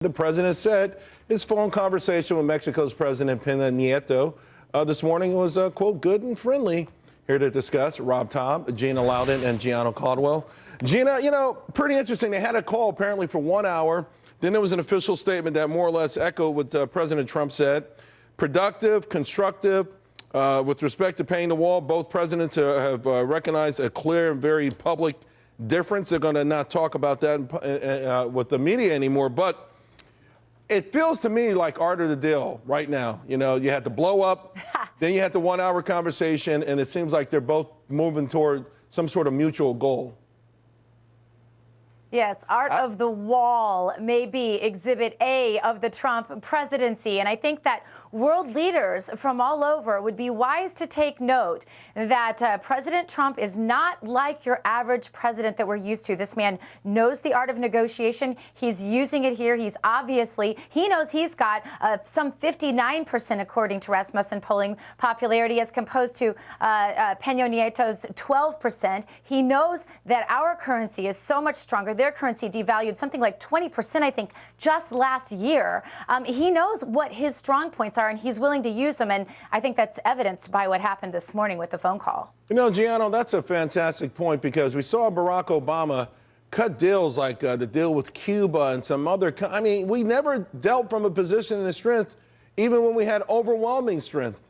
The president said his phone conversation with Mexico's President Peña Nieto this morning was, quote, good and friendly. Here to discuss, Rob Taub, Gina Loudon, and Gianno Caldwell. Gina, pretty interesting. They had a call apparently for 1 hour. Then there was an official statement that more or less echoed what President Trump said. Productive, constructive. With respect to paying the wall, both presidents have recognized a clear and very public difference. They're going to not talk about that with the media anymore. But it feels to me like art of the deal right now. You had to blow up, then you had the 1 hour conversation, and it seems like they're both moving toward some sort of mutual goal. Yes, art of the wall may be exhibit A of the Trump presidency. And I think that world leaders from all over would be wise to take note that President Trump is not like your average president that we're used to. This man knows the art of negotiation. He's using it here. He knows he's got some 59%, according to Rasmussen polling popularity, as opposed to Peña Nieto's 12%. He knows that our currency is so much stronger. Their currency devalued something like 20%, I think, just last year. He knows what his strong points are, and he's willing to use them. And I think that's evidenced by what happened this morning with the phone call. Gianno, that's a fantastic point, because we saw Barack Obama cut deals like the deal with Cuba and some other. We never dealt from a position of strength, even when we had overwhelming strength.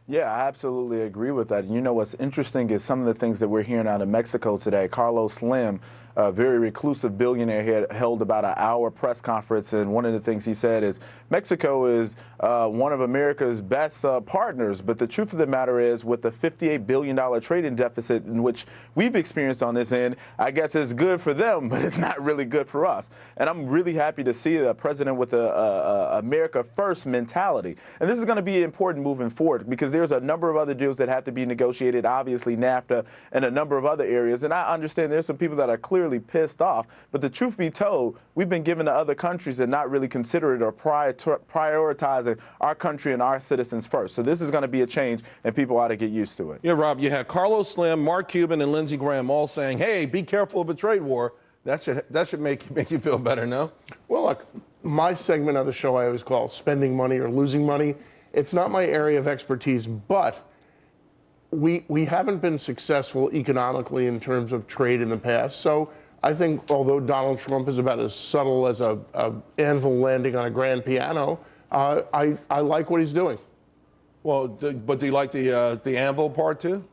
Yeah, I absolutely agree with that. What's interesting is some of the things that we're hearing out of Mexico today. Carlos Slim, a very reclusive billionaire, held about an hour press conference, and one of the things he said is Mexico is one of America's best partners. But the truth of the matter is, with the $58 billion trading deficit in which we've experienced on this end, I guess it's good for them, but it's not really good for us. And I'm really happy to see a president with a America first mentality. And this is going to be important moving forward, because there's a number of other deals that have to be negotiated, obviously NAFTA and a number of other areas. And I understand there's some people that are clearly pissed off, but the truth be told, we've been given to other countries and not really considered or prioritizing our country and our citizens first. So this is going to be a change, and people ought to get used to it. Yeah, Rob, you had Carlos Slim, Mark Cuban, and Lindsey Graham all saying, hey, be careful of a trade war. That should make you feel better, no? Well, look, my segment of the show I always call spending money or losing money. It's not my area of expertise, but we haven't been successful economically in terms of trade in the past. So I think although Donald Trump is about as subtle as a anvil landing on a grand piano, I like what he's doing. Well, but do you like the anvil part too?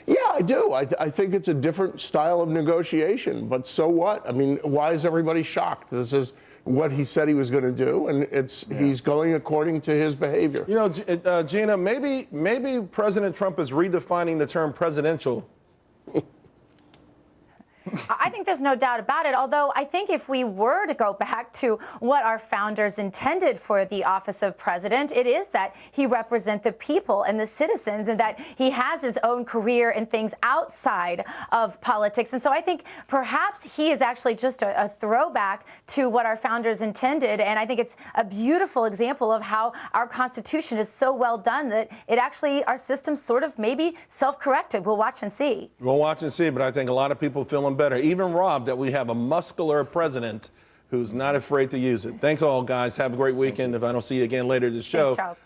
Yeah, I do. I think it's a different style of negotiation, but so what? I mean, why is everybody shocked? This is what he said he was going to do, and he's going according to his behavior. Gina, maybe President Trump is redefining the term presidential. I think there's no doubt about it, although I think if we were to go back to what our founders intended for the office of president, it is that he represent the people and the citizens, and that he has his own career and things outside of politics. And so I think perhaps he is actually just a throwback to what our founders intended. And I think it's a beautiful example of how our Constitution is so well done that it actually, our system sort of maybe self-corrected. We'll watch and see. We'll watch and see, but I think a lot of people feeling better. Even Rob, that we have a muscular president who's not afraid to use it. Thanks all, guys. Have a great weekend. If I don't see you again later this show. Thanks, Charles.